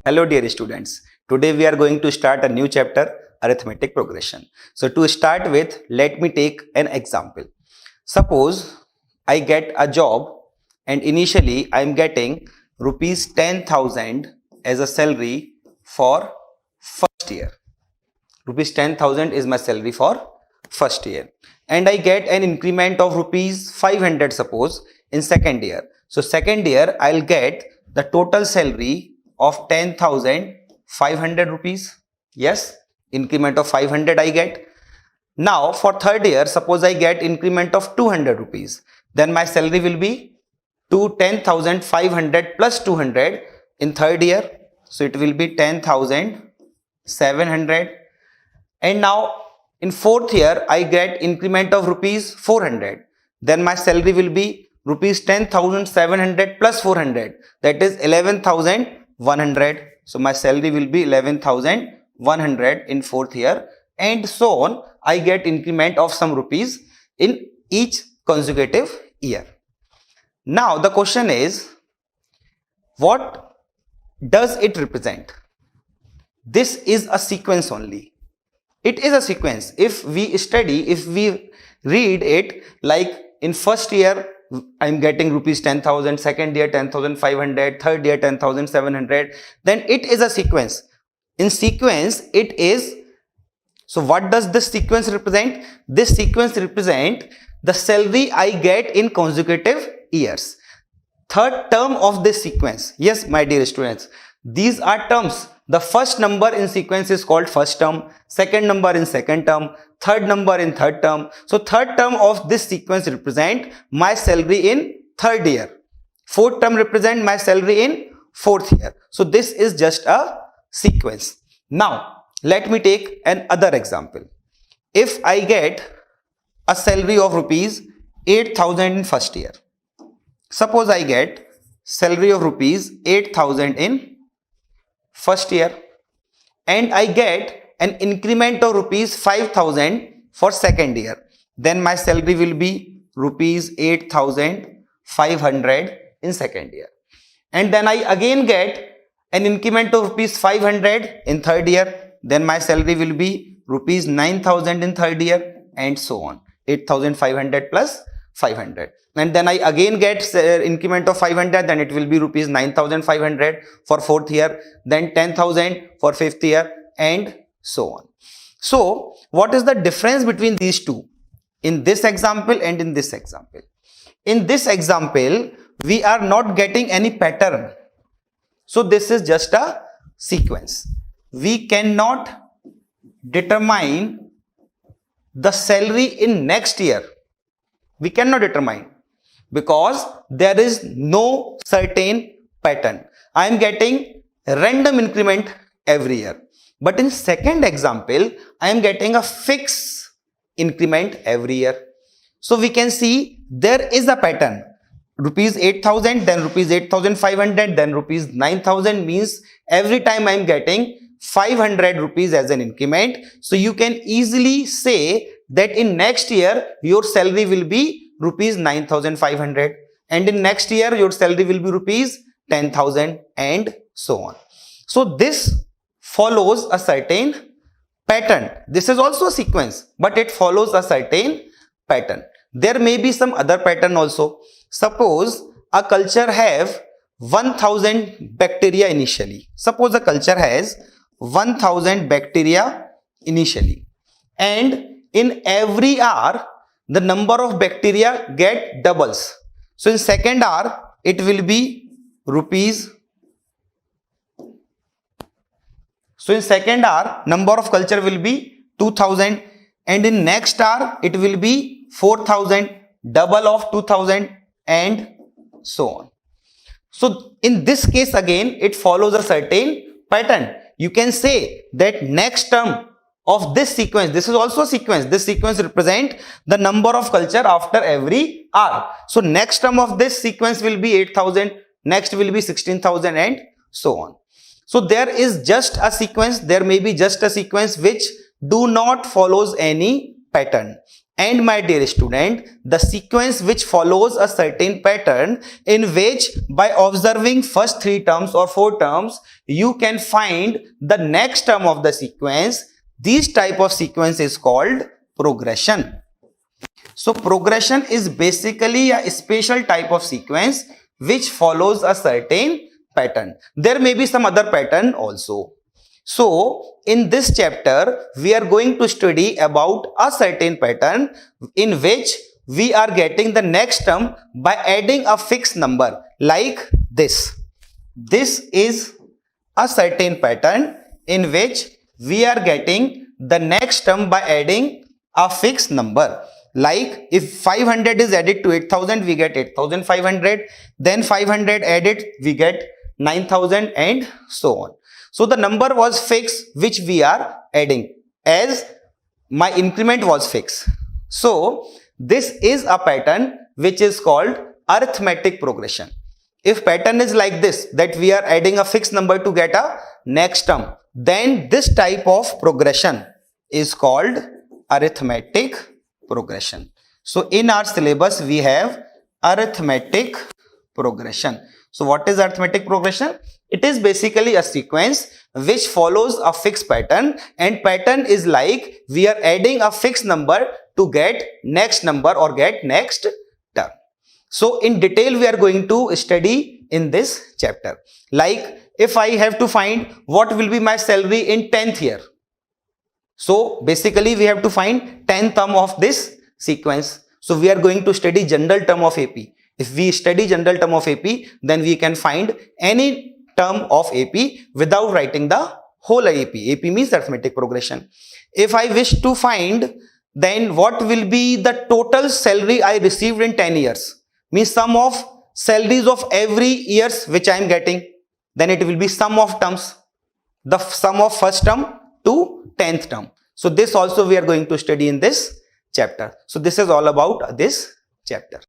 Hello dear students, today we are going to start a new chapter, Arithmetic Progression. So to start with, let me take an example. Suppose I get a job and initially I am getting rupees 10,000 as a salary for first year. Rupees 10,000 is my salary for first year. And I get an increment of rupees 500 suppose in second year. So second year I will get the total salary of 10,500 rupees. Yes, increment of 500 I get. Now for third year, suppose I get increment of 200 rupees. Then my salary will be 10,500 plus 200 in third year. So it will be 10,700. And now in fourth year, I get increment of rupees 400. Then my salary will be rupees 10,700 plus 400. That is 11,100. So my salary will be 11,100 in fourth year, and so on. I get increment of some rupees in each consecutive year. Now the question is, what does it represent? This is a sequence only. It is a sequence. If we study, if we read it, like in first year I am getting rupees 10,000, second year 10,500, third year 10,700, then it is a sequence. In sequence it is. So what does this sequence represent? This sequence represent the salary I get in consecutive years. Third term of this sequence. Yes, my dear students, these are terms. The first number in sequence is called first term, second number in second term, third number in third term. So third term of this sequence represent my salary in third year. Fourth term represent my salary in fourth year. So this is just a sequence. Now let me take another example. If I get a salary of rupees 8,000 in first year. Suppose I get salary of rupees 8,000 in first year, and I get an increment of rupees 5,000 for second year. Then my salary will be rupees 8,500 in second year. And then I again get an increment of rupees 500 in third year. Then my salary will be rupees 9,000 in third year, and so on. 8,500 plus 500. And then I again get increment of 500, then it will be rupees 9,500 for fourth year, then 10,000 for fifth year, and so on. So what is the difference between these two in this example and in this example? In this example, we are not getting any pattern. So this is just a sequence. We cannot determine the salary in next year. We cannot determine, because there is no certain pattern. I am getting random increment every year. But in second example, I am getting a fixed increment every year. So we can see there is a pattern. Rupees 8,000, then rupees 8,500, then rupees 9,000, means every time I am getting 500 rupees as an increment. So you can easily say that in next year your salary will be rupees 9,500, and in next year your salary will be rupees 10,000, and so on. So this follows a certain pattern. This is also a sequence, but it follows a certain pattern. There may be some other pattern also. Suppose a culture have 1,000 bacteria initially. Suppose a culture has 1,000 bacteria initially, and in every hour the number of bacteria get doubles. So in second hour it will be rupees. So in second hour number of culture will be 2,000, and in next hour it will be 4,000, double of 2,000, and so on. So in this case again it follows a certain pattern. You can say that next term of this sequence, this is also a sequence. This sequence represent the number of culture after every hour. So next term of this sequence will be 8,000, next will be 16,000, and so on. So there is just a sequence. There may be just a sequence which do not follows any pattern. And my dear student, the sequence which follows a certain pattern in which by observing first 3 terms or 4 terms, you can find the next term of the sequence. This type of sequence is called progression. So progression is basically a special type of sequence which follows a certain pattern. There may be some other pattern also. So in this chapter, we are going to study about a certain pattern in which we are getting the next term by adding a fixed number like this. This is a certain pattern in which we are getting the next term by adding a fixed number. Like if 500 is added to 8000, we get 8500. Then 500 added, we get 9000 and so on. So the number was fixed which we are adding as my increment was fixed. So this is a pattern which is called arithmetic progression. If pattern is like this, that we are adding a fixed number to get a next term, then this type of progression is called arithmetic progression. So in our syllabus we have arithmetic progression. So what is arithmetic progression? It is basically a sequence which follows a fixed pattern, and pattern is like we are adding a fixed number to get next number or get next term. So in detail we are going to study in this chapter. Like if I have to find what will be my salary in 10th year. So basically we have to find 10th term of this sequence. So we are going to study general term of AP. If we study general term of AP, then we can find any term of AP without writing the whole AP. AP means arithmetic progression. If I wish to find then what will be the total salary I received in 10 years, means sum of salaries of every years which I am getting, then it will be sum of terms, the sum of first term to 10th term. So this also we are going to study in this chapter. So this is all about this chapter.